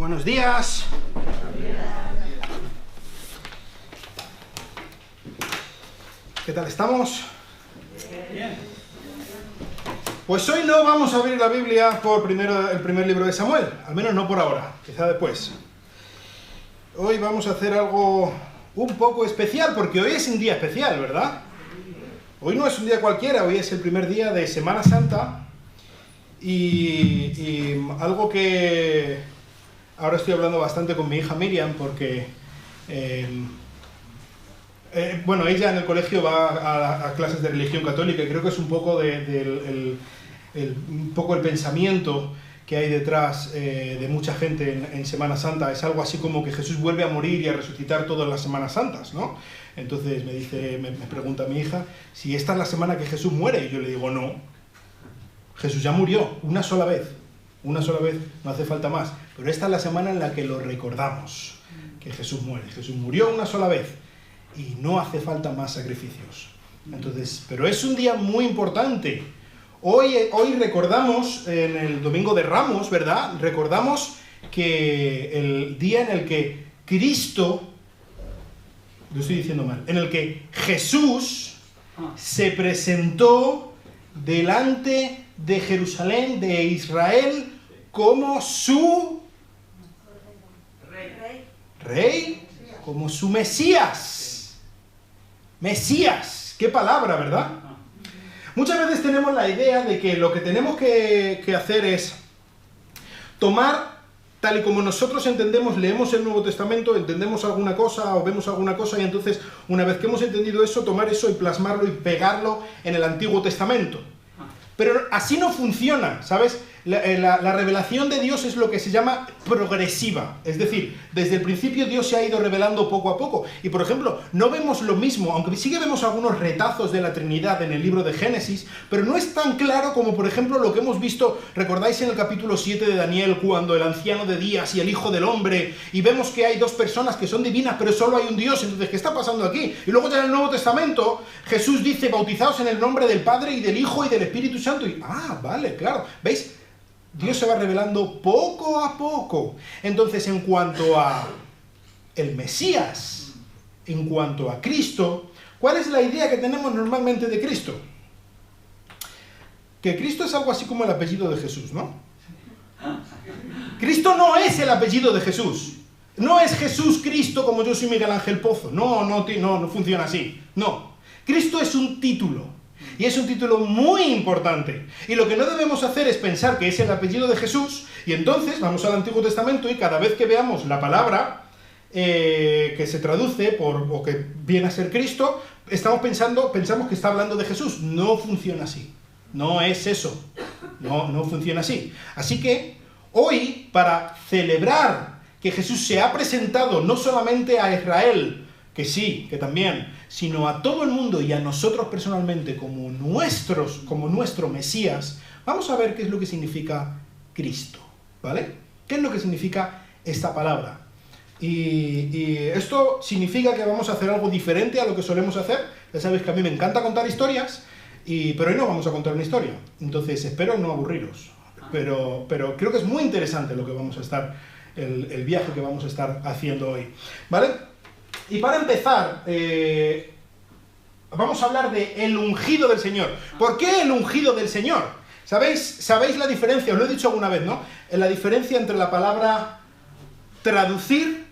Buenos días. ¿Qué tal estamos? Bien. Pues hoy no vamos a abrir la Biblia por el primer libro de Samuel, al menos no por ahora, quizá después. Hoy vamos a hacer algo un poco especial, porque hoy es un día especial, ¿verdad? Hoy no es un día cualquiera, hoy es el primer día de Semana Santa y algo que ahora estoy hablando bastante con mi hija Miriam porque, bueno, ella en el colegio va a clases de religión católica y creo que es un poco un poco el pensamiento que hay detrás de mucha gente en Semana Santa. Es algo así como que Jesús vuelve a morir y a resucitar todas las Semanas Santas, ¿no? Entonces me pregunta mi hija si esta es la semana que Jesús muere, y yo le digo no, Jesús ya murió una sola vez, no hace falta más, pero esta es la semana en la que lo recordamos, que Jesús muere. Jesús murió una sola vez y no hace falta más sacrificios. Entonces, pero es un día muy importante. Hoy recordamos, en el Domingo de Ramos, ¿verdad? Recordamos que el día en el que Cristo, lo estoy diciendo mal, en el que Jesús se presentó delante de Jerusalén, de Israel, como su rey, como su Mesías. Mesías, qué palabra, ¿verdad? Muchas veces tenemos la idea de que lo que tenemos que hacer es tomar, tal y como nosotros entendemos, leemos el Nuevo Testamento, entendemos alguna cosa o vemos alguna cosa, y entonces, una vez que hemos entendido eso, tomar eso y plasmarlo y pegarlo en el Antiguo Testamento. Pero así no funciona, ¿sabes? La revelación de Dios es lo que se llama progresiva. Es decir, desde el principio Dios se ha ido revelando poco a poco. Y, por ejemplo, no vemos lo mismo, aunque sí que vemos algunos retazos de la Trinidad en el libro de Génesis, pero no es tan claro como, por ejemplo, lo que hemos visto, ¿recordáis en el capítulo 7 de Daniel, cuando el anciano de días y el hijo del hombre, y vemos que hay dos personas que son divinas, pero solo hay un Dios? Entonces, ¿qué está pasando aquí? Y luego ya en el Nuevo Testamento, Jesús dice, bautizaos en el nombre del Padre y del Hijo y del Espíritu Santo. Y, vale, claro, ¿veis? Dios se va revelando poco a poco. Entonces, en cuanto a el Mesías, en cuanto a Cristo, ¿cuál es la idea que tenemos normalmente de Cristo? Que Cristo es algo así como el apellido de Jesús, ¿no? Cristo no es el apellido de Jesús. No es Jesús Cristo como yo soy Miguel Ángel Pozo. No funciona así. No. Cristo es un título. Y es un título muy importante. Y lo que no debemos hacer es pensar que es el apellido de Jesús, y entonces vamos al Antiguo Testamento y cada vez que veamos la palabra que se traduce o que viene a ser Cristo, pensamos que está hablando de Jesús. No funciona así. No es eso. No funciona así. Así que hoy, para celebrar que Jesús se ha presentado no solamente a Israel, que sí, que también, sino a todo el mundo y a nosotros personalmente como nuestro Mesías, vamos a ver qué es lo que significa Cristo, ¿vale? ¿Qué es lo que significa esta palabra? Y esto significa que vamos a hacer algo diferente a lo que solemos hacer. Ya sabéis que a mí me encanta contar historias, pero hoy no vamos a contar una historia. Entonces espero no aburriros. Pero creo que es muy interesante lo que vamos a estar, el viaje que vamos a estar haciendo hoy, ¿vale? Y para empezar, vamos a hablar de el ungido del Señor. ¿Por qué el ungido del Señor? ¿Sabéis la diferencia? Os lo he dicho alguna vez, ¿no? La diferencia entre la palabra traducir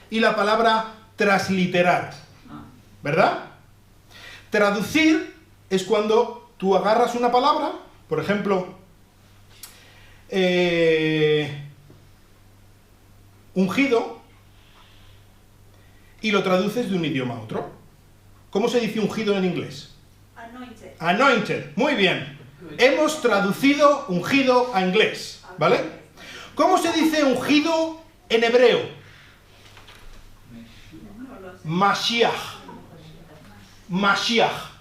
y la palabra transliterar, ¿verdad? Traducir es cuando tú agarras una palabra, por ejemplo, ungido, y lo traduces de un idioma a otro. ¿Cómo se dice ungido en inglés? Anointed. Anointed. Muy bien. Hemos traducido ungido a inglés, ¿vale? ¿Cómo se dice ungido en hebreo? Mashiach. Mashiach.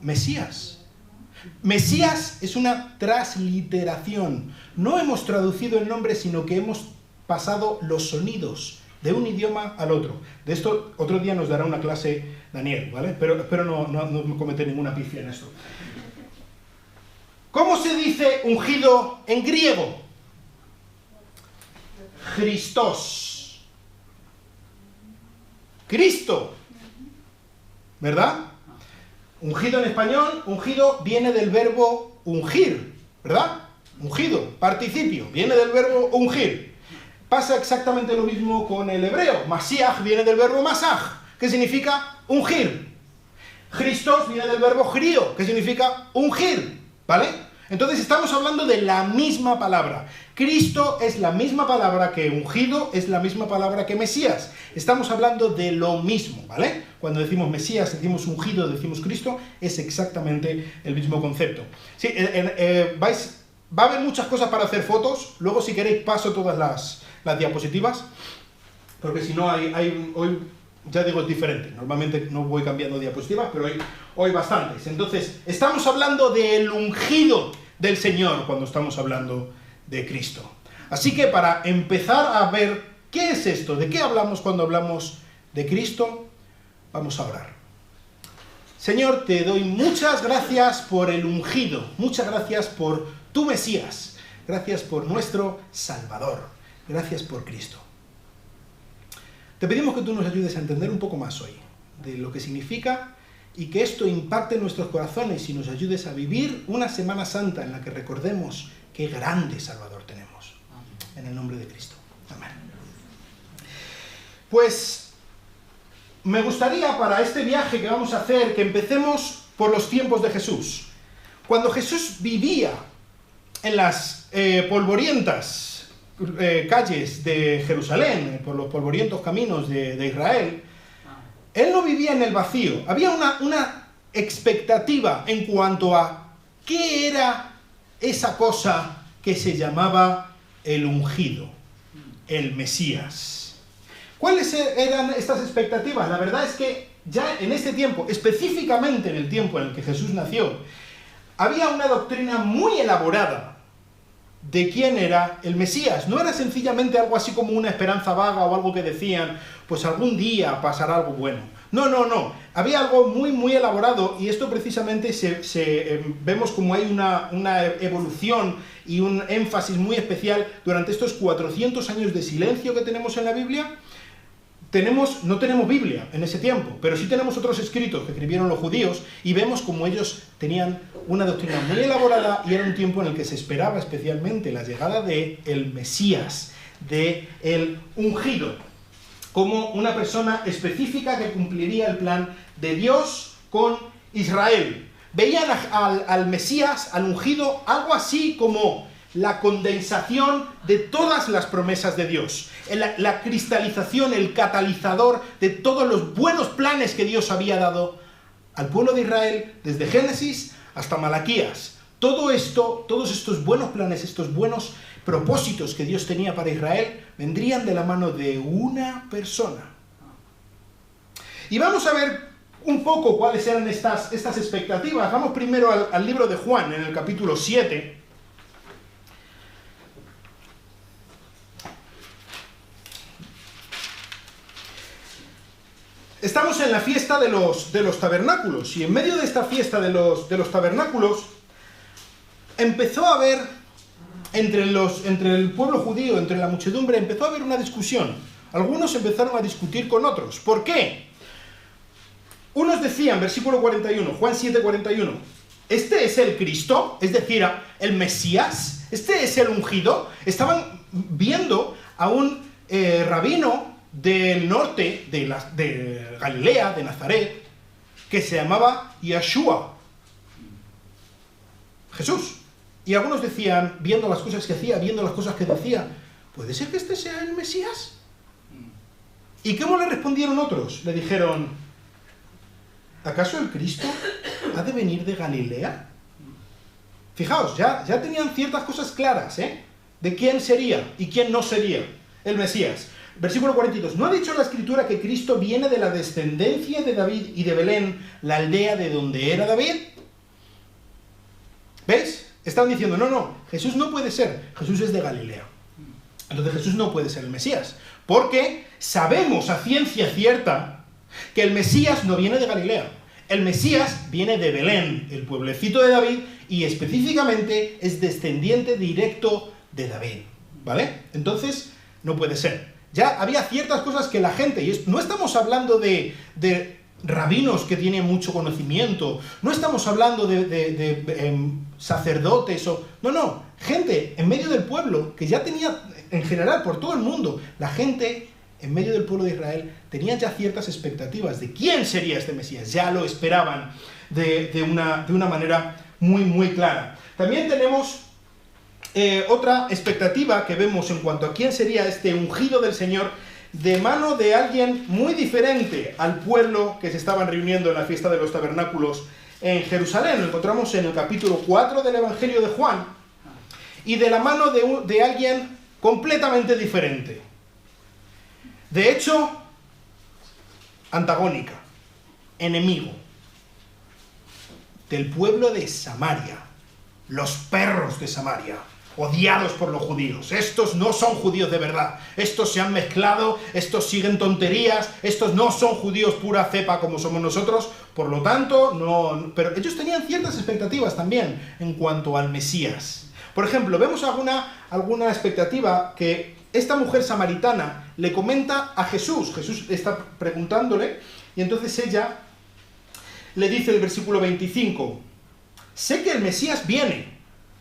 Mesías. Mesías es una transliteración. No hemos traducido el nombre, sino que hemos pasado los sonidos de un idioma al otro. De esto otro día nos dará una clase Daniel, ¿vale? Pero espero no cometer ninguna pifia en esto. ¿Cómo se dice ungido en griego? Christos. Cristo. ¿Verdad? Ungido en español, ungido viene del verbo ungir, ¿verdad? Ungido, participio, viene del verbo ungir. Pasa exactamente lo mismo con el hebreo. Mashiach viene del verbo masaj, que significa ungir. Christos viene del verbo grio, que significa ungir, ¿vale? Entonces estamos hablando de la misma palabra. Cristo es la misma palabra que ungido, es la misma palabra que Mesías. Estamos hablando de lo mismo, ¿vale? Cuando decimos Mesías, decimos ungido, decimos Cristo, es exactamente el mismo concepto. Sí, va a haber muchas cosas para hacer fotos, luego si queréis paso todas las diapositivas, porque si no hoy, ya digo, es diferente. Normalmente no voy cambiando diapositivas, pero hoy bastantes. Entonces, estamos hablando del ungido del Señor cuando estamos hablando de Cristo. Así que para empezar a ver qué es esto, de qué hablamos cuando hablamos de Cristo, vamos a orar. Señor, te doy muchas gracias por el ungido, muchas gracias por tu Mesías, gracias por nuestro Salvador, gracias por Cristo. Te pedimos que tú nos ayudes a entender un poco más hoy de lo que significa y que esto impacte en nuestros corazones y nos ayudes a vivir una Semana Santa en la que recordemos qué grande Salvador tenemos. En el nombre de Cristo. Amén. Pues me gustaría para este viaje que vamos a hacer que empecemos por los tiempos de Jesús. Cuando Jesús vivía en las polvorientas calles de Jerusalén, por los polvorientos caminos de Israel, él no vivía en el vacío. Había una expectativa en cuanto a qué era esa cosa que se llamaba el ungido, el Mesías. ¿Cuáles eran estas expectativas? La verdad es que ya en este tiempo, específicamente en el tiempo en el que Jesús nació, había una doctrina muy elaborada de quién era el Mesías. No era sencillamente algo así como una esperanza vaga o algo que decían, pues algún día pasará algo bueno. No. Había algo muy elaborado y esto precisamente vemos como hay una evolución y un énfasis muy especial durante estos 400 años de silencio que tenemos en la Biblia. No tenemos Biblia en ese tiempo, pero sí tenemos otros escritos que escribieron los judíos y vemos como ellos tenían una doctrina muy elaborada y era un tiempo en el que se esperaba especialmente la llegada del Mesías, del ungido, como una persona específica que cumpliría el plan de Dios con Israel. Veían al Mesías, al ungido, algo así como la condensación de todas las promesas de Dios, la cristalización, el catalizador de todos los buenos planes que Dios había dado al pueblo de Israel desde Génesis hasta Malaquías. Todo esto, todos estos buenos planes, estos buenos propósitos que Dios tenía para Israel, vendrían de la mano de una persona. Y vamos a ver un poco cuáles eran estas expectativas. Vamos primero al libro de Juan, en el capítulo 7. Estamos en la fiesta de los tabernáculos, y en medio de esta fiesta de los tabernáculos empezó a haber, entre el pueblo judío, entre la muchedumbre, empezó a haber una discusión. Algunos empezaron a discutir con otros. ¿Por qué? Unos decían, versículo 41, Juan 7, 41, ¿este es el Cristo? Es decir, el Mesías. ¿Este es el ungido? Estaban viendo a un rabino del norte de Galilea, de Nazaret, que se llamaba Yeshua, Jesús. Y algunos decían, viendo las cosas que hacía, viendo las cosas que decía, ¿puede ser que este sea el Mesías? ¿Y cómo le respondieron otros? Le dijeron, ¿acaso el Cristo ha de venir de Galilea? Fijaos, ya tenían ciertas cosas claras, de quién sería y quién no sería el Mesías. Versículo 42. ¿No ha dicho la Escritura que Cristo viene de la descendencia de David y de Belén, la aldea de donde era David? ¿Veis? Están diciendo, no, Jesús no puede ser. Jesús es de Galilea. Entonces Jesús no puede ser el Mesías. Porque sabemos a ciencia cierta que el Mesías no viene de Galilea. El Mesías viene de Belén, el pueblecito de David, y específicamente es descendiente directo de David, ¿vale? Entonces, no puede ser. Ya había ciertas cosas que la gente, y no estamos hablando de rabinos que tienen mucho conocimiento, no estamos hablando de sacerdotes, no, gente en medio del pueblo, que ya tenía, en general, por todo el mundo, la gente en medio del pueblo de Israel tenía ya ciertas expectativas de quién sería este Mesías, ya lo esperaban de una manera muy, muy clara. También tenemos otra expectativa que vemos en cuanto a quién sería este ungido del Señor, de mano de alguien muy diferente al pueblo que se estaban reuniendo en la fiesta de los tabernáculos en Jerusalén. Lo encontramos en el capítulo 4 del Evangelio de Juan, y de la mano de alguien completamente diferente. De hecho, antagónica, enemigo, del pueblo de Samaria, los perros de Samaria, odiados por los judíos. Estos no son judíos de verdad, estos se han mezclado, estos siguen tonterías, estos no son judíos pura cepa como somos nosotros, por lo tanto, no. Pero ellos tenían ciertas expectativas también en cuanto al Mesías. Por ejemplo, vemos alguna expectativa que esta mujer samaritana le comenta a Jesús. Jesús está preguntándole, y entonces ella le dice el versículo 25, sé que el Mesías viene.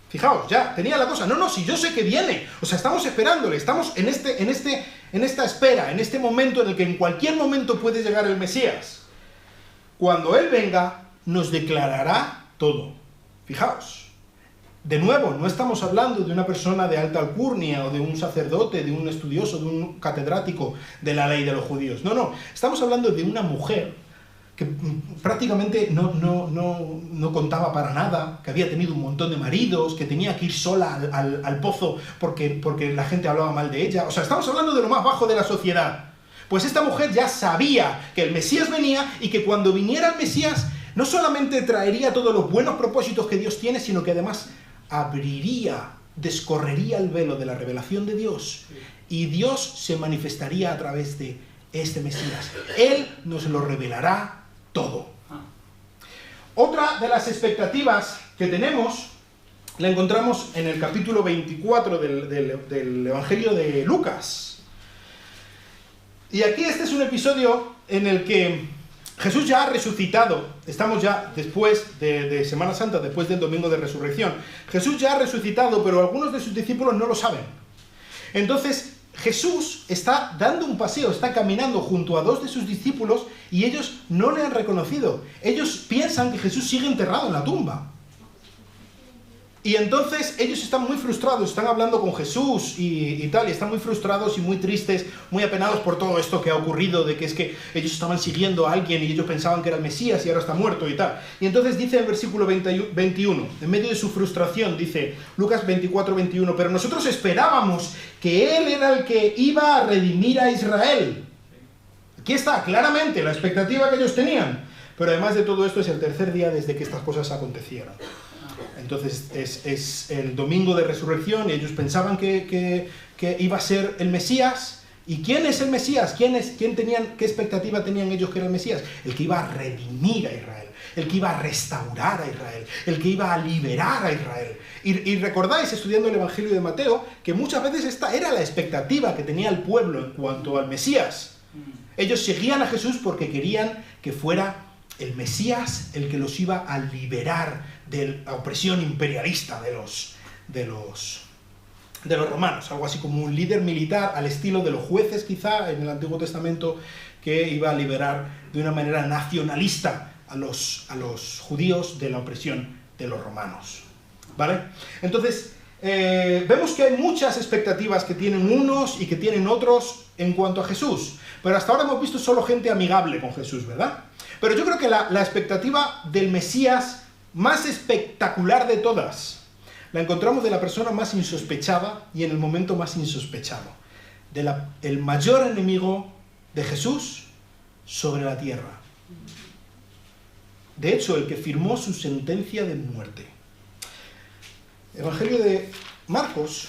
Fijaos, ya tenía la cosa, no, si yo sé que viene, o sea, estamos esperándole, estamos en esta espera, en este momento en el que en cualquier momento puede llegar el Mesías. Cuando Él venga, nos declarará todo. Fijaos, de nuevo, no estamos hablando de una persona de alta alcurnia, o de un sacerdote, de un estudioso, de un catedrático de la ley de los judíos, no, estamos hablando de una mujer que prácticamente no contaba para nada, que había tenido un montón de maridos, que tenía que ir sola al pozo porque la gente hablaba mal de ella. O sea, estamos hablando de lo más bajo de la sociedad. Pues esta mujer ya sabía que el Mesías venía, y que cuando viniera el Mesías no solamente traería todos los buenos propósitos que Dios tiene, sino que además descorrería el velo de la revelación de Dios, y Dios se manifestaría a través de este Mesías. Él nos lo revelará todo. Otra de las expectativas que tenemos la encontramos en el capítulo 24 del Evangelio de Lucas. Y aquí este es un episodio en el que Jesús ya ha resucitado. Estamos ya después de Semana Santa, después del Domingo de Resurrección. Jesús ya ha resucitado, pero algunos de sus discípulos no lo saben. Entonces Jesús está dando un paseo, está caminando junto a dos de sus discípulos, y ellos no le han reconocido. Ellos piensan que Jesús sigue enterrado en la tumba. Y entonces ellos están muy frustrados, están hablando con Jesús y tal, y están muy frustrados y muy tristes, muy apenados por todo esto que ha ocurrido, de que es que ellos estaban siguiendo a alguien y ellos pensaban que era el Mesías y ahora está muerto y tal. Y entonces dice el versículo 21, en medio de su frustración, dice Lucas 24, 21, pero nosotros esperábamos que Él era el que iba a redimir a Israel. Aquí está, claramente, la expectativa que ellos tenían. Pero además de todo esto, es el tercer día desde que estas cosas acontecieron. Entonces es el domingo de resurrección, y ellos pensaban que iba a ser el Mesías. ¿Y quién es el Mesías? ¿Qué expectativa tenían ellos que era el Mesías? El que iba a redimir a Israel, el que iba a restaurar a Israel, el que iba a liberar a Israel. Y recordáis, estudiando el Evangelio de Mateo, que muchas veces esta era la expectativa que tenía el pueblo en cuanto al Mesías. Ellos seguían a Jesús porque querían que fuera el Mesías el que los iba a liberar de la opresión imperialista de los romanos, algo así como un líder militar al estilo de los jueces quizá en el Antiguo Testamento, que iba a liberar de una manera nacionalista a los judíos de la opresión de los romanos, ¿vale? Entonces vemos que hay muchas expectativas que tienen unos y que tienen otros en cuanto a Jesús, pero hasta ahora hemos visto solo gente amigable con Jesús, ¿verdad? Pero yo creo que la expectativa del Mesías más espectacular de todas la encontramos de la persona más insospechada y en el momento más insospechado, el mayor enemigo de Jesús sobre la tierra. De hecho, el que firmó su sentencia de muerte. Evangelio de Marcos,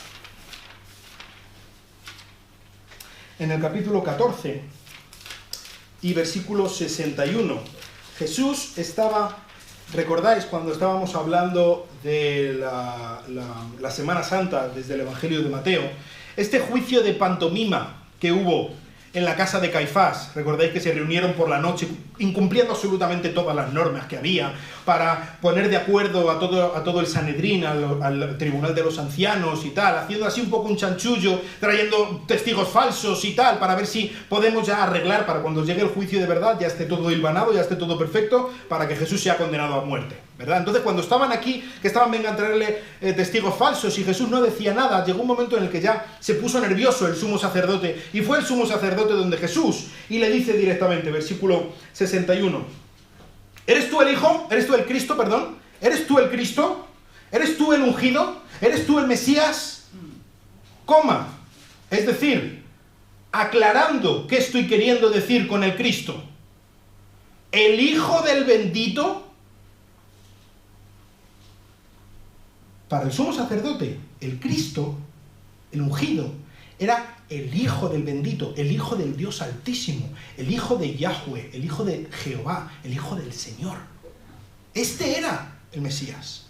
en el capítulo 14 y versículo 61, Jesús estaba ¿Recordáis cuando estábamos hablando de la Semana Santa desde el Evangelio de Mateo? Este juicio de pantomima que hubo en la casa de Caifás, recordáis que se reunieron por la noche incumpliendo absolutamente todas las normas que había para poner de acuerdo a todo el Sanedrín, al tribunal de los ancianos y tal, haciendo así un poco un chanchullo, trayendo testigos falsos y tal, para ver si podemos ya arreglar, para cuando llegue el juicio de verdad ya esté todo hilvanado, ya esté todo perfecto, para que Jesús sea condenado a muerte, ¿verdad? Entonces cuando estaban aquí, que estaban vengan a traerle testigos falsos y Jesús no decía nada, llegó un momento en el que ya se puso nervioso el sumo sacerdote, y fue el sumo sacerdote donde Jesús, y le dice directamente, versículo 61, ¿eres tú el Hijo? ¿Eres tú el Cristo, perdón? ¿Eres tú el Cristo? ¿Eres tú el ungido? ¿Eres tú el Mesías? Coma. Es decir, aclarando qué estoy queriendo decir con el Cristo. ¿El Hijo del bendito? Para el sumo sacerdote, el Cristo, el ungido, era el Hijo del bendito, el Hijo del Dios Altísimo, el Hijo de Yahweh, el Hijo de Jehová, el Hijo del Señor. Este era el Mesías.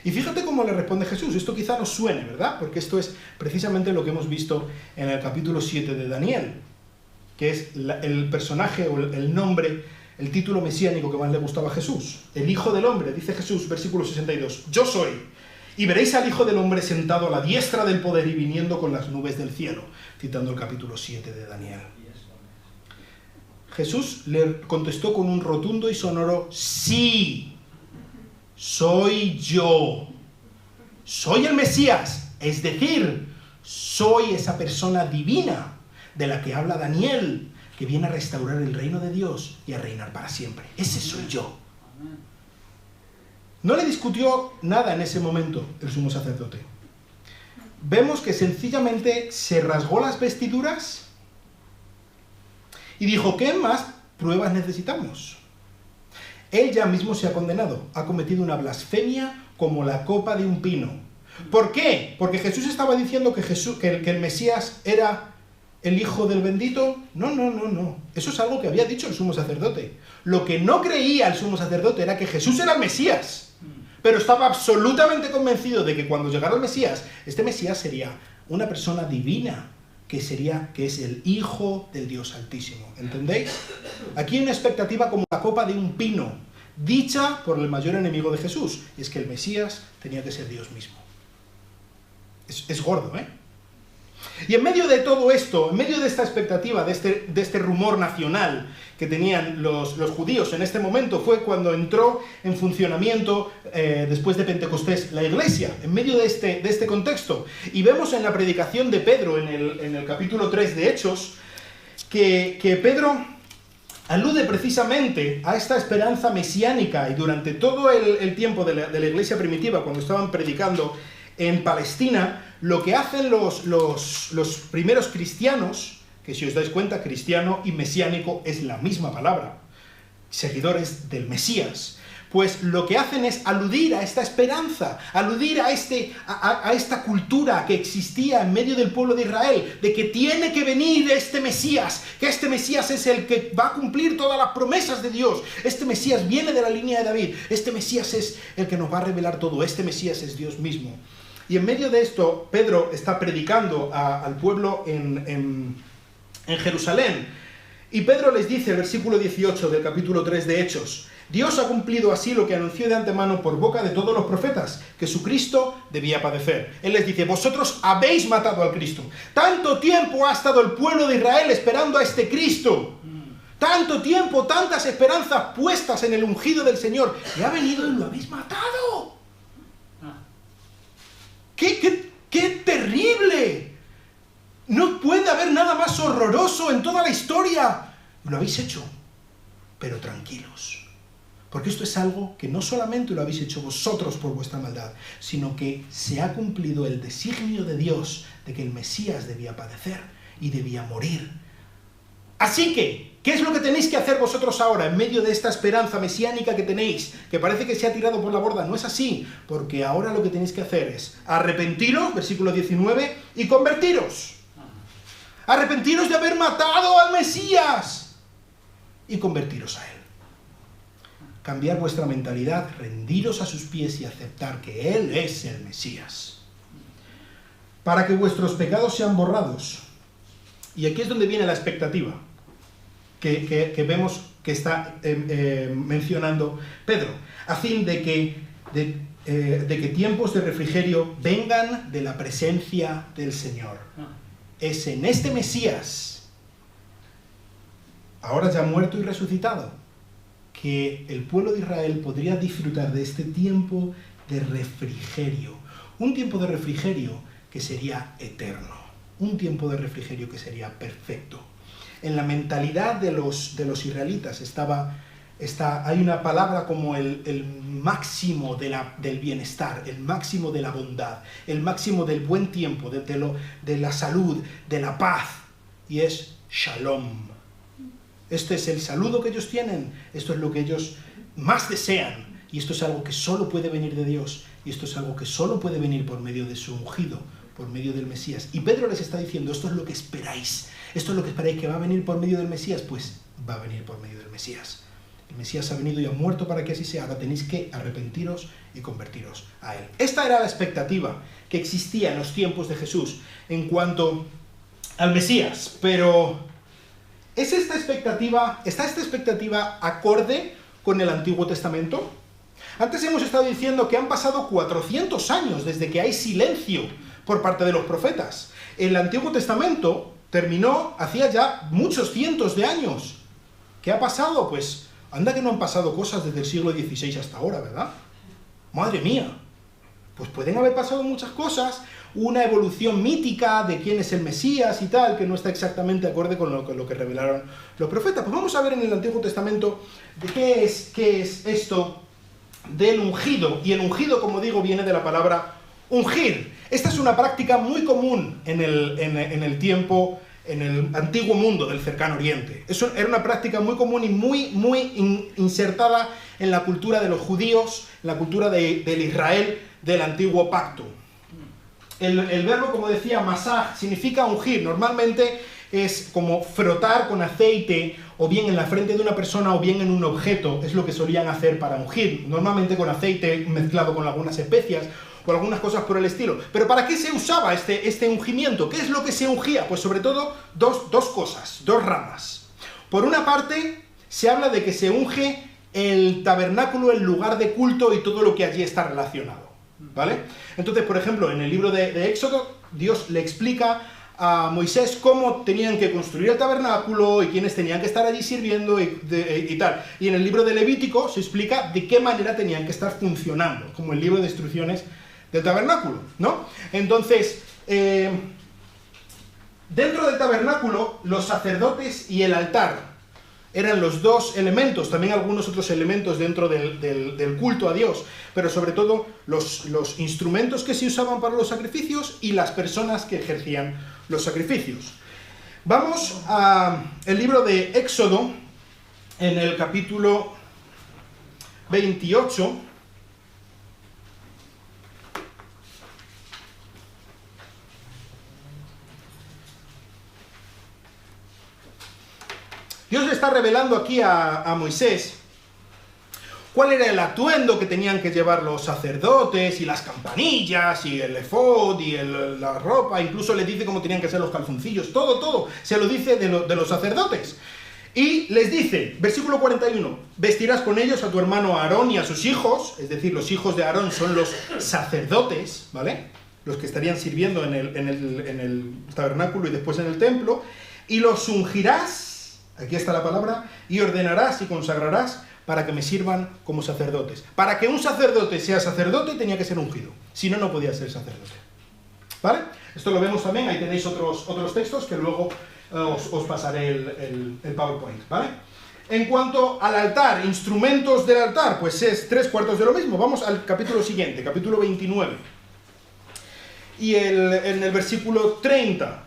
Y fíjate cómo le responde Jesús. Esto quizá nos suene, ¿verdad? Porque esto es precisamente lo que hemos visto en el capítulo 7 de Daniel, que es el personaje o el nombre, el título mesiánico que más le gustaba a Jesús. El Hijo del Hombre, dice Jesús, versículo 62, yo soy. Y veréis al Hijo del Hombre sentado a la diestra del poder y viniendo con las nubes del cielo, citando el capítulo 7 de Daniel. Jesús le contestó con un rotundo y sonoro sí, soy yo, soy el Mesías, es decir, soy esa persona divina de la que habla Daniel, que viene a restaurar el reino de Dios y a reinar para siempre. Ese soy yo. No le discutió nada en ese momento el sumo sacerdote. Vemos que sencillamente se rasgó las vestiduras y dijo, ¿qué más pruebas necesitamos? Él ya mismo se ha condenado, ha cometido una blasfemia como la copa de un pino. ¿Por qué? Porque Jesús estaba diciendo que el Mesías era el Hijo del bendito. No. Eso es algo que había dicho el sumo sacerdote. Lo que no creía el sumo sacerdote era que Jesús era el Mesías. Pero estaba absolutamente convencido de que cuando llegara el Mesías, este Mesías sería una persona divina, que es el Hijo del Dios Altísimo. ¿Entendéis? Aquí hay una expectativa como la copa de un pino, dicha por el mayor enemigo de Jesús, y es que el Mesías tenía que ser Dios mismo. Es gordo, ¿eh? Y en medio de todo esto, en medio de esta expectativa, de este rumor nacional que tenían los judíos en este momento, fue cuando entró en funcionamiento, después de Pentecostés, la iglesia, en medio de este contexto. Y vemos en la predicación de Pedro, en el capítulo 3 de Hechos, que Pedro alude precisamente a esta esperanza mesiánica, y durante todo el tiempo de la iglesia primitiva, cuando estaban predicando en Palestina, lo que hacen los primeros cristianos, que si os dais cuenta, cristiano y mesiánico es la misma palabra, seguidores del Mesías, pues lo que hacen es aludir a esta esperanza, aludir a esta cultura que existía en medio del pueblo de Israel, de que tiene que venir este Mesías, que este Mesías es el que va a cumplir todas las promesas de Dios, este Mesías viene de la línea de David, este Mesías es el que nos va a revelar todo, este Mesías es Dios mismo. Y en medio de esto, Pedro está predicando al pueblo en Jerusalén. Y Pedro les dice, el versículo 18 del capítulo 3 de Hechos, Dios ha cumplido así lo que anunció de antemano por boca de todos los profetas, que su Cristo debía padecer. Él les dice, vosotros habéis matado al Cristo. Tanto tiempo ha estado el pueblo de Israel esperando a este Cristo. Tanto tiempo, tantas esperanzas puestas en el ungido del Señor. Y ha venido y lo habéis matado. ¡Qué terrible! No puede haber nada más horroroso en toda la historia. Lo habéis hecho, pero tranquilos. Porque esto es algo que no solamente lo habéis hecho vosotros por vuestra maldad, sino que se ha cumplido el designio de Dios de que el Mesías debía padecer y debía morir. Así que, ¿qué es lo que tenéis que hacer vosotros ahora en medio de esta esperanza mesiánica que tenéis, que parece que se ha tirado por la borda? No es así, porque ahora lo que tenéis que hacer es arrepentiros, versículo 19, y convertiros. Arrepentiros de haber matado al Mesías y convertiros a él. cambiar vuestra mentalidad, rendiros a sus pies y aceptar que Él es el Mesías. Para que vuestros pecados sean borrados. Y aquí es donde viene la expectativa que vemos que está mencionando Pedro, a fin de que tiempos de refrigerio vengan de la presencia del Señor. Es en este Mesías, ahora ya muerto y resucitado, que el pueblo de Israel podría disfrutar de este tiempo de refrigerio. Un tiempo de refrigerio que sería eterno. Un tiempo de refrigerio que sería perfecto. En la mentalidad de los israelitas hay una palabra como el máximo del bienestar, el máximo de la bondad, el máximo del buen tiempo, de la salud, de la paz, y es Shalom. Este es el saludo que ellos tienen, esto es lo que ellos más desean, y esto es algo que solo puede venir de Dios, y esto es algo que solo puede venir por medio de su ungido, por medio del Mesías. Y Pedro les está diciendo, esto es lo que esperáis, esto es lo que esperáis que va a venir por medio del Mesías, pues va a venir por medio del Mesías. El Mesías ha venido y ha muerto para que así sea, ahora tenéis que arrepentiros y convertiros a Él. Esta era la expectativa que existía en los tiempos de Jesús en cuanto al Mesías, pero ¿está esta expectativa acorde con el Antiguo Testamento? Antes hemos estado diciendo que han pasado 400 años desde que hay silencio por parte de los profetas. El Antiguo Testamento terminó hacía ya muchos cientos de años. ¿Qué ha pasado? Pues anda que no han pasado cosas desde el siglo XVI hasta ahora, ¿verdad? ¡Madre mía! Pues pueden haber pasado muchas cosas, una evolución mítica de quién es el Mesías y tal, que no está exactamente acorde con lo que revelaron los profetas. Pues vamos a ver en el Antiguo Testamento de qué es esto del ungido. Y el ungido, como digo, viene de la palabra ungir. Esta es una práctica muy común en el tiempo, en el antiguo mundo del Cercano Oriente. Eso era una práctica muy común y muy insertada en la cultura de los judíos, en la cultura del Israel del Antiguo Pacto. El verbo, como decía, masaj, significa ungir. Normalmente es como frotar con aceite, o bien en la frente de una persona, o bien en un objeto. Es lo que solían hacer para ungir. Normalmente con aceite mezclado con algunas especias, o algunas cosas por el estilo. Pero ¿para qué se usaba este ungimiento? ¿Qué es lo que se ungía? Pues sobre todo dos cosas, dos ramas. Por una parte, se habla de que se unge el tabernáculo, el lugar de culto y todo lo que allí está relacionado, ¿vale? Entonces, por ejemplo, en el libro de Éxodo, Dios le explica a Moisés cómo tenían que construir el tabernáculo y quiénes tenían que estar allí sirviendo y tal. Y en el libro de Levítico se explica de qué manera tenían que estar funcionando, como el libro de instrucciones del tabernáculo, ¿no? Entonces, dentro del tabernáculo, los sacerdotes y el altar eran los dos elementos, también algunos otros elementos dentro del culto a Dios, pero sobre todo los instrumentos que se usaban para los sacrificios y las personas que ejercían los sacrificios. Vamos al libro de Éxodo, en el capítulo 28, Dios le está revelando aquí a Moisés cuál era el atuendo que tenían que llevar los sacerdotes, y las campanillas, y el efod, y la ropa, incluso le dice cómo tenían que ser los calzoncillos, todo, se lo dice de los sacerdotes. Y les dice, versículo 41, vestirás con ellos a tu hermano Aarón y a sus hijos, es decir, los hijos de Aarón son los sacerdotes, ¿vale? Los que estarían sirviendo en el tabernáculo y después en el templo, y los ungirás, aquí está la palabra, y ordenarás y consagrarás para que me sirvan como sacerdotes. Para que un sacerdote sea sacerdote tenía que ser ungido, si no, no podía ser sacerdote, ¿vale? Esto lo vemos también, ahí tenéis otros textos que luego os pasaré el PowerPoint, ¿vale? En cuanto al altar, instrumentos del altar, pues es 3/4 de lo mismo. Vamos al capítulo siguiente, capítulo 29. Y en el versículo 30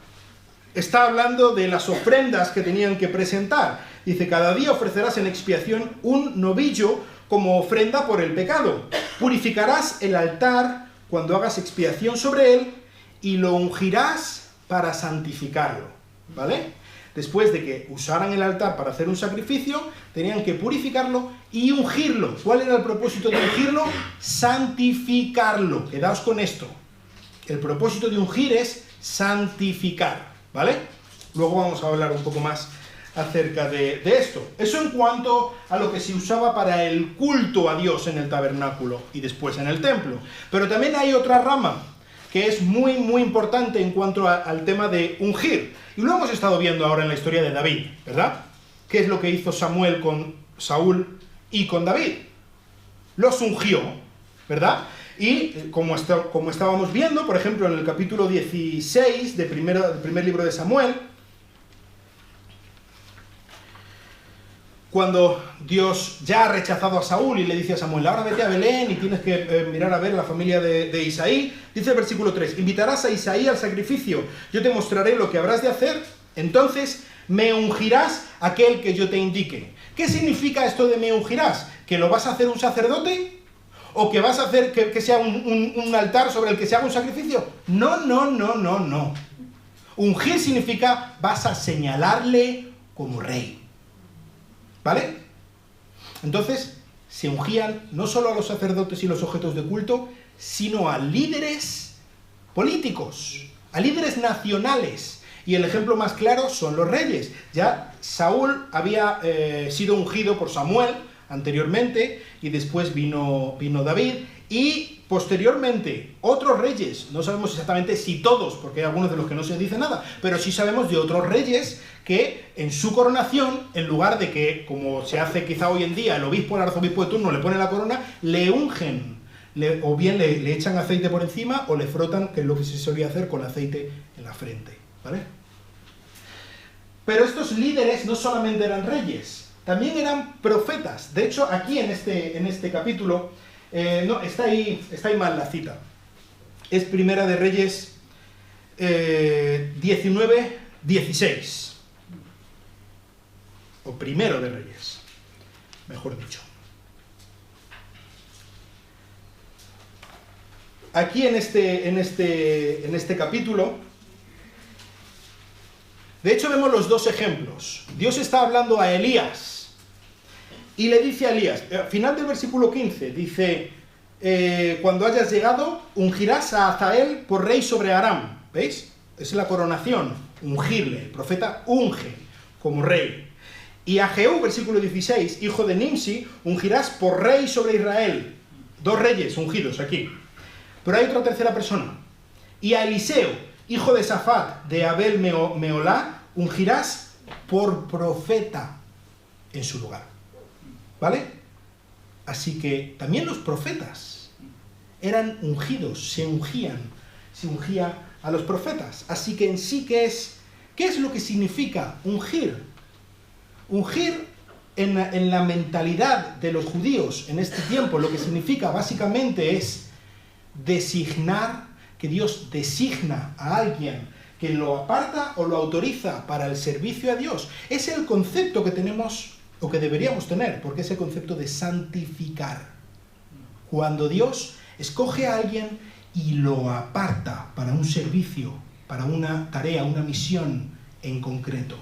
está hablando de las ofrendas que tenían que presentar. Dice, cada día ofrecerás en expiación un novillo como ofrenda por el pecado. Purificarás el altar cuando hagas expiación sobre él y lo ungirás para santificarlo, ¿vale? después de que usaran el altar para hacer un sacrificio, tenían que purificarlo y ungirlo. ¿Cuál era el propósito de ungirlo? Santificarlo. Quedaos con esto. El propósito de ungir es santificar, ¿vale? Luego vamos a hablar un poco más acerca de esto. Eso en cuanto a lo que se usaba para el culto a Dios en el tabernáculo y después en el templo. Pero también hay otra rama que es muy, muy importante en cuanto al tema de ungir. Y lo hemos estado viendo ahora en la historia de David, ¿verdad? ¿Qué es lo que hizo Samuel con Saúl y con David? Los ungió, ¿verdad? Y como estábamos viendo, por ejemplo, en el capítulo 16 del primer libro de Samuel, cuando Dios ya ha rechazado a Saúl y le dice a Samuel, ahora vete a Belén y tienes que mirar a ver la familia de Isaí, dice el versículo 3, invitarás a Isaí al sacrificio, yo te mostraré lo que habrás de hacer, entonces me ungirás aquel que yo te indique. ¿Qué significa esto de me ungirás? ¿Que lo vas a hacer un sacerdote? ¿O que vas a hacer que sea un altar sobre el que se haga un sacrificio? No. Ungir significa vas a señalarle como rey. ¿Vale? Entonces, se ungían no solo a los sacerdotes y los objetos de culto, sino a líderes políticos, a líderes nacionales. Y el ejemplo más claro son los reyes. Ya Saúl había sido ungido por Samuel anteriormente, y después vino David, y posteriormente otros reyes, no sabemos exactamente si todos, porque hay algunos de los que no se dice nada, pero sí sabemos de otros reyes que en su coronación, en lugar de que, como se hace quizá hoy en día, el obispo o el arzobispo de turno le pone la corona, le ungen, o bien le echan aceite por encima, o le frotan, que es lo que se solía hacer con aceite en la frente, ¿vale? Pero estos líderes no solamente eran reyes, también eran profetas. De hecho, aquí en este capítulo, no, está ahí mal la cita. Es Primera de Reyes 19:16. O Primero de Reyes, mejor dicho. Aquí en este capítulo, de hecho vemos los dos ejemplos. Dios está hablando a Elías y le dice a Elías, al final del versículo 15, dice, cuando hayas llegado, ungirás a Hazael por rey sobre Aram. ¿Veis? Es la coronación, ungirle. El profeta unge como rey. Y a Jehú, versículo 16, hijo de Nimsi, ungirás por rey sobre Israel. Dos reyes ungidos aquí. Pero hay otra tercera persona. Y a Eliseo, hijo de Safat, de Abel Meolá, ungirás por profeta en su lugar. ¿Vale? Así que también los profetas eran ungidos, se ungía a los profetas. Así que en sí, ¿qué es lo que significa ungir? Ungir en la mentalidad de los judíos en este tiempo, lo que significa básicamente es designar, que Dios designa a alguien que lo aparta o lo autoriza para el servicio a Dios. Es el concepto que tenemos o que deberíamos tener, porque es el concepto de santificar. Cuando Dios escoge a alguien y lo aparta para un servicio, para una tarea, una misión en concreto.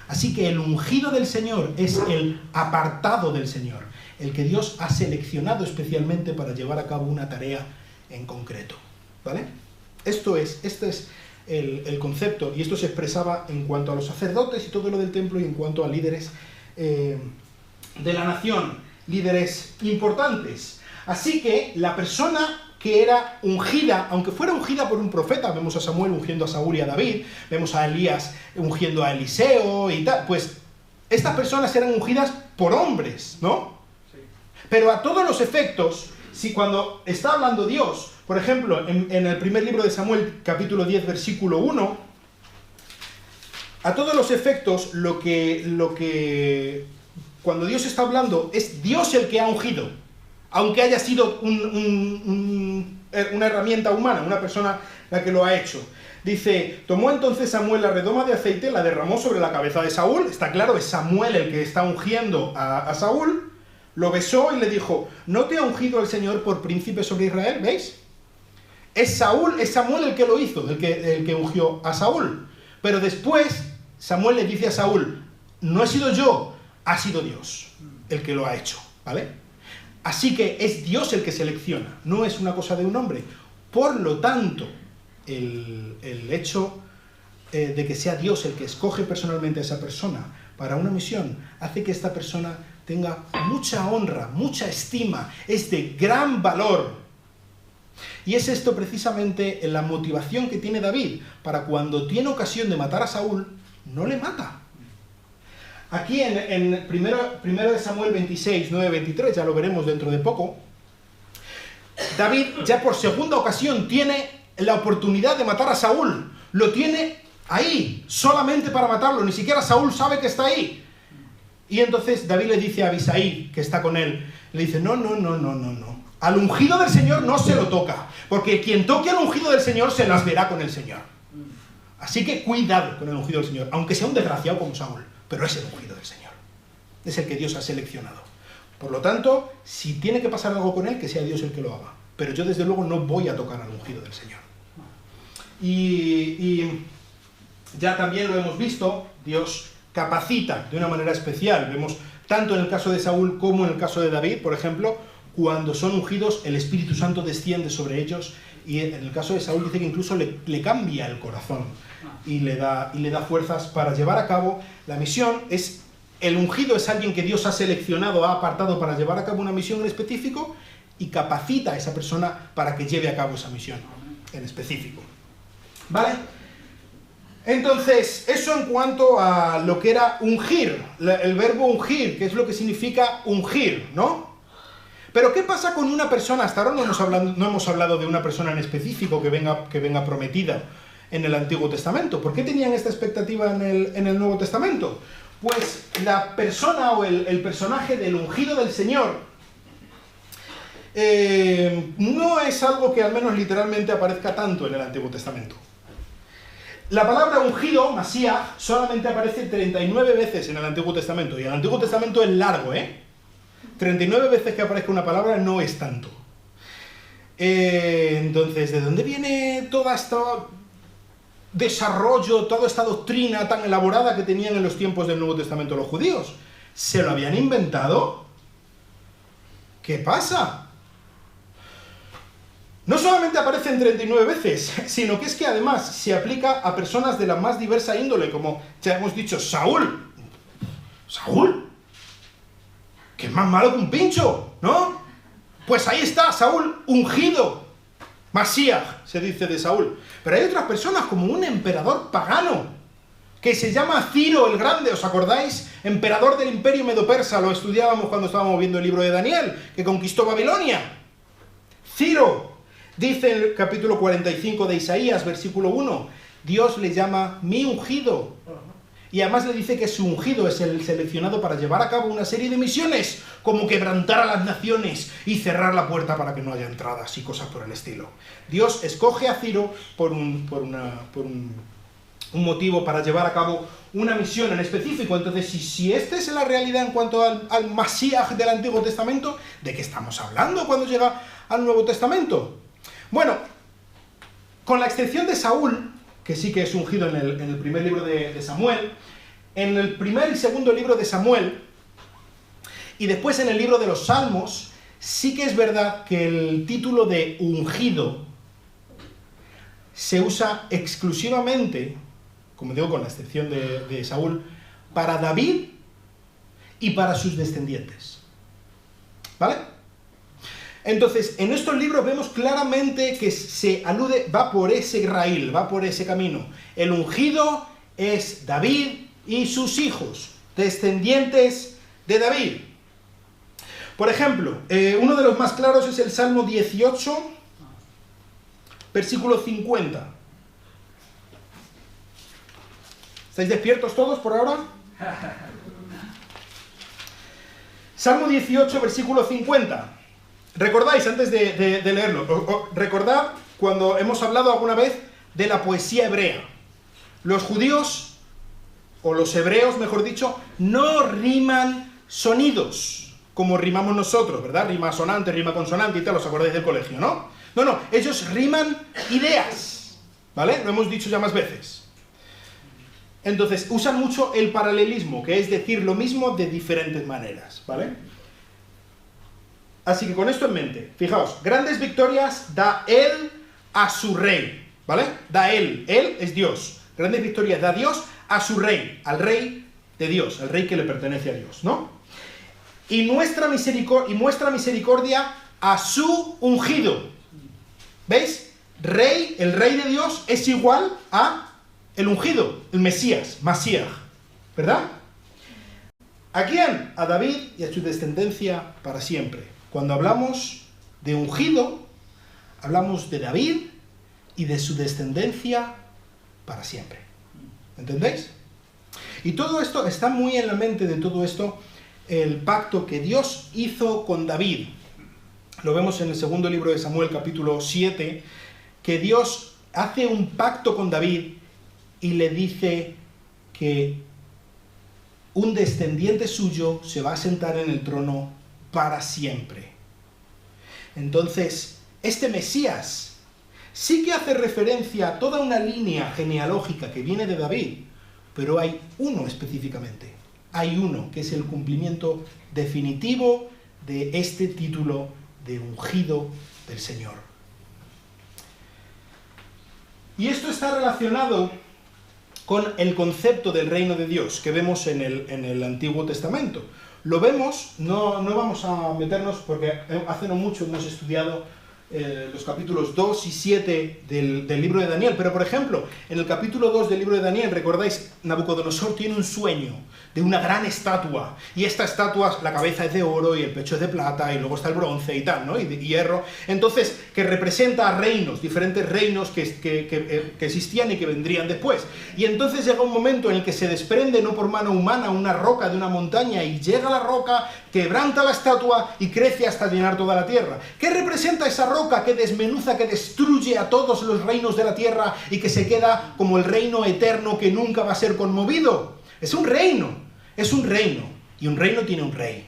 Así que el ungido del Señor es el apartado del Señor, el que Dios ha seleccionado especialmente para llevar a cabo una tarea en concreto. ¿Vale? Este es el concepto, y esto se expresaba en cuanto a los sacerdotes y todo lo del templo, y en cuanto a líderes de la nación, líderes importantes. Así que la persona que era ungida, aunque fuera ungida por un profeta, vemos a Samuel ungiendo a Saúl y a David, vemos a Elías ungiendo a Eliseo y tal, pues estas personas eran ungidas por hombres, ¿no? Sí. Pero a todos los efectos, si cuando está hablando Dios, por ejemplo, en el primer libro de Samuel, capítulo 10, versículo 1, a todos los efectos, lo que cuando Dios está hablando, es Dios el que ha ungido, aunque haya sido una herramienta humana, una persona la que lo ha hecho. Dice, tomó entonces Samuel la redoma de aceite, la derramó sobre la cabeza de Saúl, está claro, es Samuel el que está ungiendo a Saúl, lo besó y le dijo, ¿no te ha ungido el Señor por príncipe sobre Israel? ¿Veis? Es Samuel el que lo hizo, el que ungió a Saúl. Pero después Samuel le dice a Saúl, no he sido yo, ha sido Dios el que lo ha hecho, ¿vale? Así que es Dios el que selecciona, no es una cosa de un hombre. Por lo tanto, el hecho de que sea Dios el que escoge personalmente a esa persona para una misión, hace que esta persona tenga mucha honra, mucha estima, es de gran valor. Y es esto precisamente la motivación que tiene David para cuando tiene ocasión de matar a Saúl, no le mata. Aquí en primero de Samuel 26, 9, 23, ya lo veremos dentro de poco, David ya por segunda ocasión tiene la oportunidad de matar a Saúl. Lo tiene ahí, solamente para matarlo, ni siquiera Saúl sabe que está ahí. Y entonces David le dice a Abisai, que está con él, le dice, no. Al ungido del Señor no se lo toca, porque quien toque al ungido del Señor se las verá con el Señor. Así que cuidado con el ungido del Señor, aunque sea un desgraciado como Saúl, pero es el ungido del Señor. Es el que Dios ha seleccionado. Por lo tanto, si tiene que pasar algo con él, que sea Dios el que lo haga. Pero yo desde luego no voy a tocar al ungido del Señor. Y ya también lo hemos visto, Dios capacita de una manera especial. Vemos tanto en el caso de Saúl como en el caso de David, por ejemplo, cuando son ungidos, el Espíritu Santo desciende sobre ellos, y en el caso de Saúl dice que incluso le cambia el corazón y le da fuerzas para llevar a cabo la misión. El ungido es alguien que Dios ha seleccionado, ha apartado para llevar a cabo una misión en específico, y capacita a esa persona para que lleve a cabo esa misión en específico. ¿Vale? Entonces, eso en cuanto a lo que era ungir, el verbo ungir, que es lo que significa ungir, ¿no? Pero ¿qué pasa con una persona? Hasta ahora no hemos hablado de una persona en específico que venga prometida en el Antiguo Testamento. ¿Por qué tenían esta expectativa en el Nuevo Testamento? Pues la persona o el personaje del ungido del Señor no es algo que al menos literalmente aparezca tanto en el Antiguo Testamento. La palabra ungido, Masías, solamente aparece 39 veces en el Antiguo Testamento, y el Antiguo Testamento es largo, 39 veces que aparezca una palabra no es tanto. Entonces, ¿de dónde viene todo este desarrollo, toda esta doctrina tan elaborada que tenían en los tiempos del Nuevo Testamento los judíos? ¿Se lo habían inventado? ¿Qué pasa? No solamente aparecen 39 veces, sino que es que además se aplica a personas de la más diversa índole, como ya hemos dicho, Saúl. ¿Saúl? Que es más malo que un pincho, ¿no? Pues ahí está, Saúl ungido. Masías, se dice de Saúl. Pero hay otras personas, como un emperador pagano, que se llama Ciro el Grande, ¿os acordáis? Emperador del Imperio Medo-Persa, lo estudiábamos cuando estábamos viendo el libro de Daniel, que conquistó Babilonia. Ciro. Dice en el capítulo 45 de Isaías, versículo 1, Dios le llama mi ungido. Y además le dice que su ungido es el seleccionado para llevar a cabo una serie de misiones, como quebrantar a las naciones y cerrar la puerta para que no haya entradas y cosas por el estilo. Dios escoge a Ciro por un motivo para llevar a cabo una misión en específico. Entonces, si esta es la realidad en cuanto al Masías del Antiguo Testamento, ¿de qué estamos hablando cuando llega al Nuevo Testamento? Bueno, con la excepción de Saúl, que sí que es ungido en el primer libro de Samuel, en el primer y segundo libro de Samuel, y después en el libro de los Salmos, sí que es verdad que el título de ungido se usa exclusivamente, como digo, con la excepción de Saúl, para David y para sus descendientes. ¿Vale? Entonces, en estos libros vemos claramente que se alude, va por ese raíl, va por ese camino. El ungido es David y sus hijos, descendientes de David. Por ejemplo, uno de los más claros es el Salmo 18, versículo 50. ¿Estáis despiertos todos por ahora? Salmo 18, versículo 50. ¿Recordáis, antes de leerlo, recordad cuando hemos hablado alguna vez de la poesía hebrea? Los judíos, o los hebreos, mejor dicho, no riman sonidos, como rimamos nosotros, ¿verdad? Rima sonante, rima consonante y tal, ¿os acordáis del colegio, no? No, ellos riman ideas, ¿vale? Lo hemos dicho ya más veces. Entonces, usan mucho el paralelismo, que es decir lo mismo de diferentes maneras, ¿vale? Así que con esto en mente, fijaos, grandes victorias da Él a su rey, ¿vale? Da Él es Dios. Grandes victorias da Dios a su rey, al rey de Dios, al rey que le pertenece a Dios, ¿no? Y muestra misericordia a su ungido. ¿Veis? El rey de Dios es igual a el ungido, el Mesías, Mashiach, ¿verdad? ¿A quién? A David y a su descendencia para siempre. Cuando hablamos de ungido, hablamos de David y de su descendencia para siempre. ¿Entendéis? Y todo esto está muy en la mente de todo esto, el pacto que Dios hizo con David. Lo vemos en el segundo libro de Samuel, capítulo 7, que Dios hace un pacto con David y le dice que un descendiente suyo se va a sentar en el trono para siempre. Entonces, este Mesías sí que hace referencia a toda una línea genealógica que viene de David, pero hay uno específicamente. Hay uno que es el cumplimiento definitivo de este título de ungido del Señor. Y esto está relacionado con el concepto del reino de Dios que vemos en el Antiguo Testamento. Lo vemos, no vamos a meternos porque hace no mucho hemos estudiado los capítulos 2 y 7 del libro de Daniel, pero por ejemplo, en el capítulo 2 del libro de Daniel, recordáis, Nabucodonosor tiene un sueño de una gran estatua, y esta estatua, la cabeza es de oro y el pecho es de plata, y luego está el bronce y tal, ¿no? Y de hierro, entonces, que representa a reinos, diferentes reinos que existían y que vendrían después. Y entonces llega un momento en el que se desprende, no por mano humana, una roca de una montaña, y llega la roca, quebranta la estatua y crece hasta llenar toda la tierra. ¿Qué representa esa roca que desmenuza, que destruye a todos los reinos de la tierra y que se queda como el reino eterno que nunca va a ser conmovido? Es un reino, y un reino tiene un rey.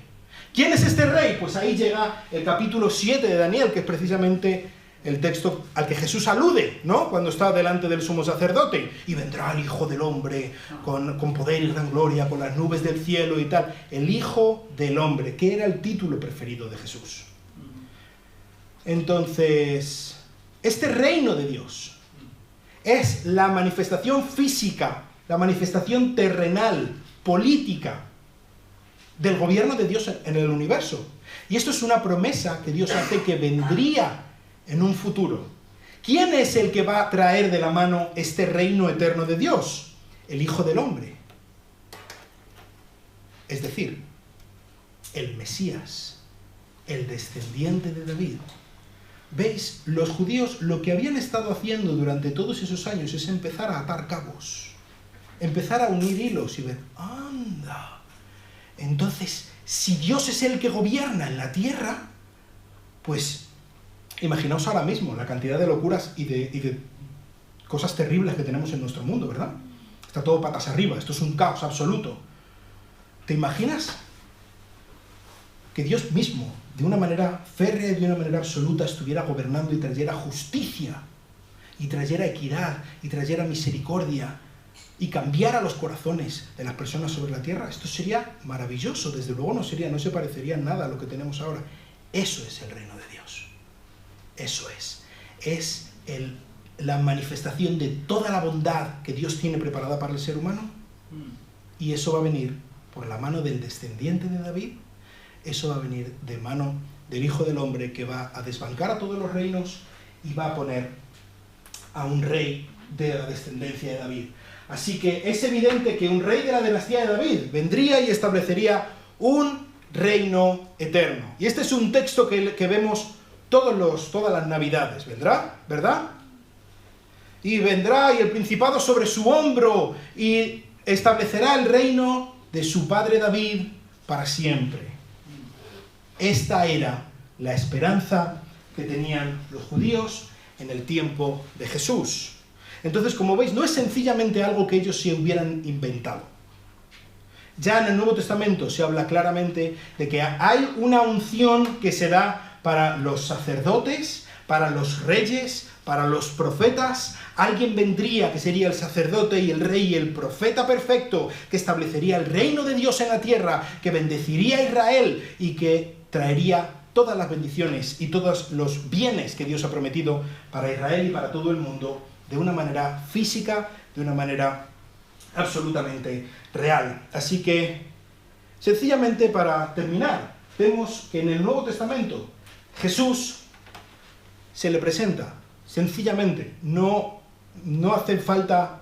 ¿Quién es este rey? Pues ahí llega el capítulo 7 de Daniel, que es precisamente el texto al que Jesús alude, ¿no? Cuando está delante del sumo sacerdote, y vendrá el Hijo del Hombre con poder y gran gloria, con las nubes del cielo y tal. El Hijo del Hombre, que era el título preferido de Jesús. Entonces, este reino de Dios es la manifestación física, la manifestación terrenal, política, del gobierno de Dios en el universo. Y esto es una promesa que Dios hace que vendría en un futuro. ¿Quién es el que va a traer de la mano este reino eterno de Dios? El Hijo del Hombre. Es decir, el Mesías, el descendiente de David. ¿Veis? Los judíos lo que habían estado haciendo durante todos esos años es empezar a atar cabos, empezar a unir hilos y ver, anda, entonces, si Dios es el que gobierna en la tierra, pues imaginaos ahora mismo la cantidad de locuras y de cosas terribles que tenemos en nuestro mundo, ¿verdad? Está todo patas arriba, esto es un caos absoluto. ¿Te imaginas que Dios mismo, de una manera férrea y de una manera absoluta, estuviera gobernando y trayera justicia, y trayera equidad, y trayera misericordia, y cambiara los corazones de las personas sobre la tierra? Esto sería maravilloso, desde luego no se parecería en nada a lo que tenemos ahora. Eso es el reino de Dios. Eso es la manifestación de toda la bondad que Dios tiene preparada para el ser humano, y eso va a venir por la mano del descendiente de David. Eso va a venir de mano del Hijo del Hombre, que va a desbancar a todos los reinos y va a poner a un rey de la descendencia de David. Así que es evidente que un rey de la dinastía de David vendría y establecería un reino eterno. Y este es un texto que vemos todas las navidades. ¿Vendrá? ¿Verdad? Y vendrá, y el principado sobre su hombro, y establecerá el reino de su padre David para siempre. Esta era la esperanza que tenían los judíos en el tiempo de Jesús. Entonces, como veis, no es sencillamente algo que ellos se hubieran inventado. Ya en el Nuevo Testamento se habla claramente de que hay una unción que se da para los sacerdotes, para los reyes, para los profetas. Alguien vendría que sería el sacerdote y el rey y el profeta perfecto, que establecería el reino de Dios en la tierra, que bendeciría a Israel y que traería todas las bendiciones y todos los bienes que Dios ha prometido para Israel y para todo el mundo de una manera física, de una manera absolutamente real. Así que, sencillamente para terminar, vemos que en el Nuevo Testamento Jesús se le presenta, sencillamente, no hace falta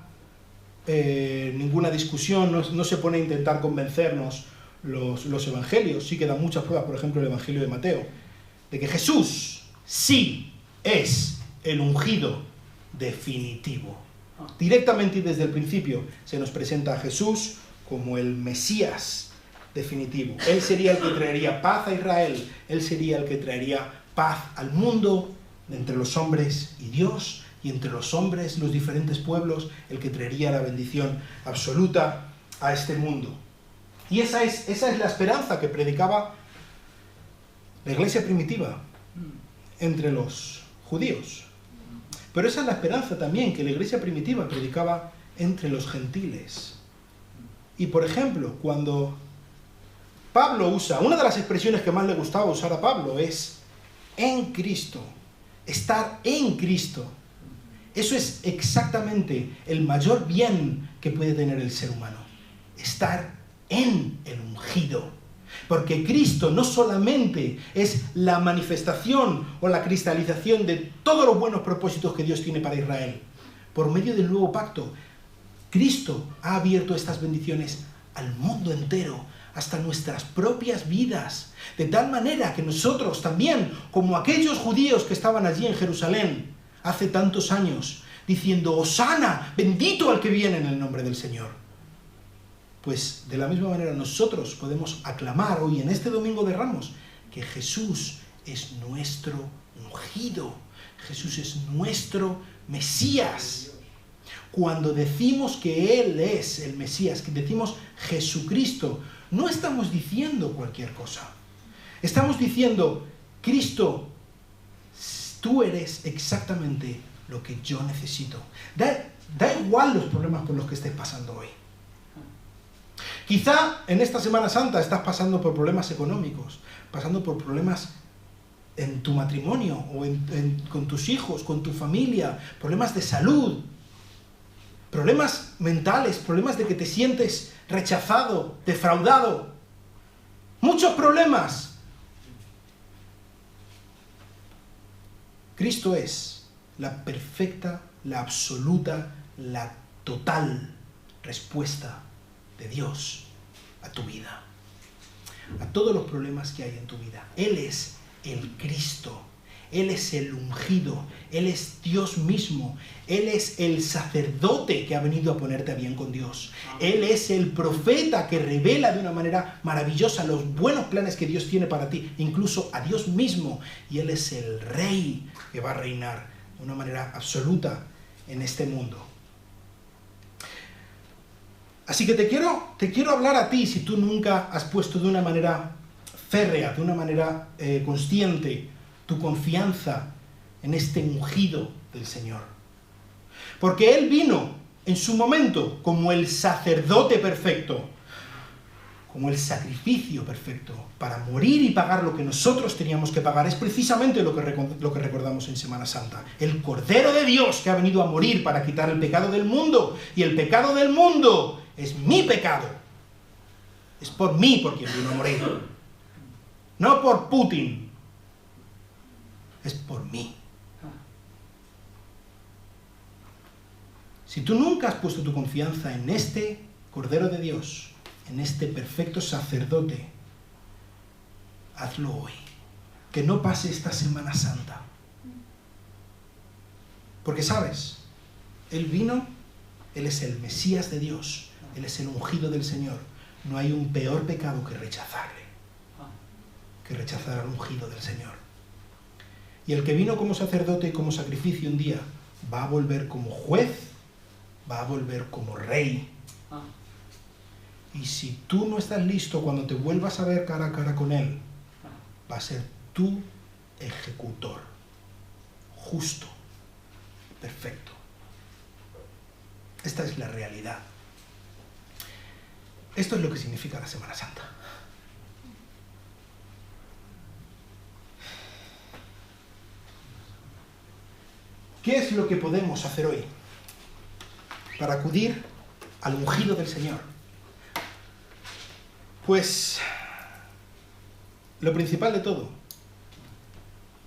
ninguna discusión, no se pone a intentar convencernos los evangelios. Sí que dan muchas pruebas, por ejemplo el Evangelio de Mateo, de que Jesús sí es el ungido definitivo. Directamente y desde el principio se nos presenta a Jesús como el Mesías definitivo. Él sería el que traería paz a Israel, Él sería el que traería paz al mundo, entre los hombres y Dios, y entre los hombres, los diferentes pueblos, el que traería la bendición absoluta a este mundo. Y esa es la esperanza que predicaba la iglesia primitiva entre los judíos. Pero esa es la esperanza también que la iglesia primitiva predicaba entre los gentiles. Y por ejemplo, cuando Pablo usa, una de las expresiones que más le gustaba usar a Pablo es en Cristo, estar en Cristo. Eso es exactamente el mayor bien que puede tener el ser humano, estar en el ungido. Porque Cristo no solamente es la manifestación o la cristalización de todos los buenos propósitos que Dios tiene para Israel. Por medio del nuevo pacto, Cristo ha abierto estas bendiciones al mundo entero, hasta nuestras propias vidas, de tal manera que nosotros también, como aquellos judíos que estaban allí en Jerusalén hace tantos años, diciendo, Hosana, bendito al que viene en el nombre del Señor. Pues de la misma manera nosotros podemos aclamar hoy en este Domingo de Ramos que Jesús es nuestro ungido, Jesús es nuestro Mesías. Cuando decimos que Él es el Mesías, que decimos Jesucristo, no estamos diciendo cualquier cosa. Estamos diciendo, Cristo, tú eres exactamente lo que yo necesito. Da igual los problemas por los que estés pasando hoy. Quizá en esta Semana Santa estás pasando por problemas económicos, pasando por problemas en tu matrimonio o con tus hijos, con tu familia, problemas de salud, problemas mentales, problemas de que te sientes rechazado, defraudado. Muchos problemas. Cristo es la perfecta, la absoluta, la total respuesta de Dios a tu vida, a todos los problemas que hay en tu vida. Él es el Cristo, Él es el ungido, Él es Dios mismo, Él es el sacerdote que ha venido a ponerte a bien con Dios. Él es el profeta que revela de una manera maravillosa los buenos planes que Dios tiene para ti, incluso a Dios mismo. Y Él es el Rey que va a reinar de una manera absoluta en este mundo. Así que te quiero hablar a ti, si tú nunca has puesto de una manera férrea, de una manera consciente, tu confianza en este ungido del Señor. Porque Él vino en su momento como el sacerdote perfecto, como el sacrificio perfecto, para morir y pagar lo que nosotros teníamos que pagar. Es precisamente lo que recordamos en Semana Santa. El Cordero de Dios que ha venido a morir para quitar el pecado del mundo. Y el pecado del mundo es mi pecado. Es por mí por quien vino a morir. No por Putin. Es por mí. Si tú nunca has puesto tu confianza en este Cordero de Dios, en este perfecto sacerdote, hazlo hoy. Que no pase esta Semana Santa. Porque sabes, Él vino, Él es el Mesías de Dios, Él es el ungido del Señor. No hay un peor pecado que rechazarle, que rechazar al ungido del Señor. Y el que vino como sacerdote y como sacrificio un día, va a volver como juez, va a volver como rey. Y si tú no estás listo cuando te vuelvas a ver cara a cara con Él, va a ser tu ejecutor. justo, perfecto. Esta es la realidad. Esto es lo que significa la Semana Santa. ¿Qué es lo que podemos hacer hoy para acudir al ungido del Señor? Pues, lo principal de todo,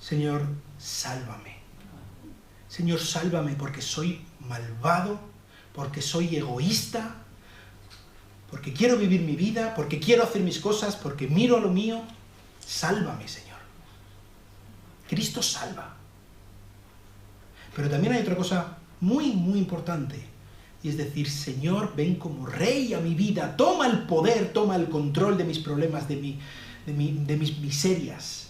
Señor, sálvame. Señor, sálvame porque soy malvado, porque soy egoísta, porque quiero vivir mi vida, porque quiero hacer mis cosas, porque miro a lo mío. Sálvame, Señor. Cristo salva. Pero también hay otra cosa muy, muy importante, y es decir, Señor, ven como Rey a mi vida, toma el poder, toma el control de mis problemas, de mis miserias.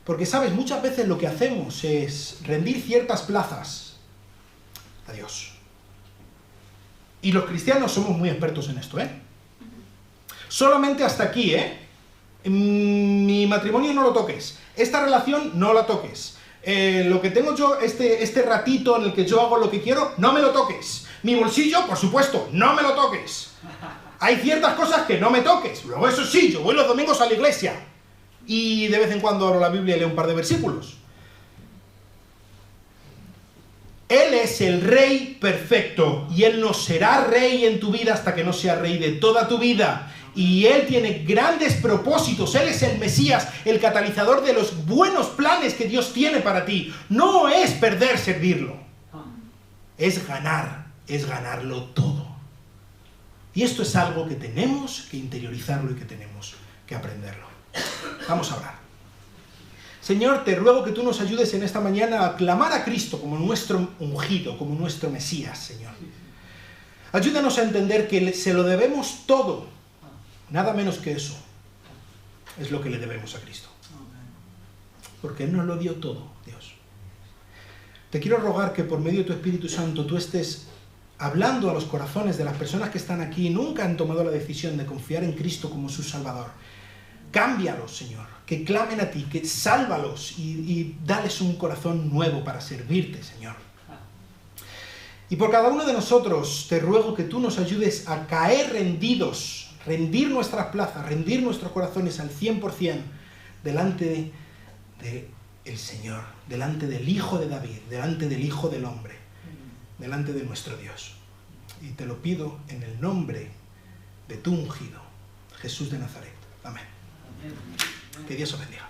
Porque, ¿sabes? Muchas veces lo que hacemos es rendir ciertas plazas a Dios. Y los cristianos somos muy expertos en esto, ¿eh? Solamente hasta aquí, ¿eh? Mi matrimonio no lo toques. Esta relación no la toques. Lo que tengo yo, este ratito en el que yo hago lo que quiero, no me lo toques. Mi bolsillo, por supuesto, no me lo toques. Hay ciertas cosas que no me toques. Luego, eso sí, yo voy los domingos a la iglesia. Y de vez en cuando abro la Biblia y leo un par de versículos. Él es el Rey perfecto. Y Él no será Rey en tu vida hasta que no sea Rey de toda tu vida. Y Él tiene grandes propósitos. Él es el Mesías, el catalizador de los buenos planes que Dios tiene para ti. No es perder servirlo. Es ganarlo todo. Y esto es algo que tenemos que interiorizarlo y que tenemos que aprenderlo. Vamos a orar. Señor, te ruego que tú nos ayudes en esta mañana a clamar a Cristo como nuestro ungido, como nuestro Mesías, Señor. Ayúdanos a entender que se lo debemos todo. Nada menos que eso es lo que le debemos a Cristo. Porque Él nos lo dio todo, Dios. Te quiero rogar que por medio de tu Espíritu Santo tú estés hablando a los corazones de las personas que están aquí y nunca han tomado la decisión de confiar en Cristo como su Salvador. Cámbialos, Señor, que clamen a ti, que sálvalos y dales un corazón nuevo para servirte, Señor. Y por cada uno de nosotros te ruego que tú nos ayudes a caer rendidos, rendir nuestras plazas, rendir nuestros corazones al 100% delante del Señor, delante del Hijo de David, delante del Hijo del Hombre, delante de nuestro Dios. Y te lo pido en el nombre de tu ungido, Jesús de Nazaret. Amén. Que Dios os bendiga.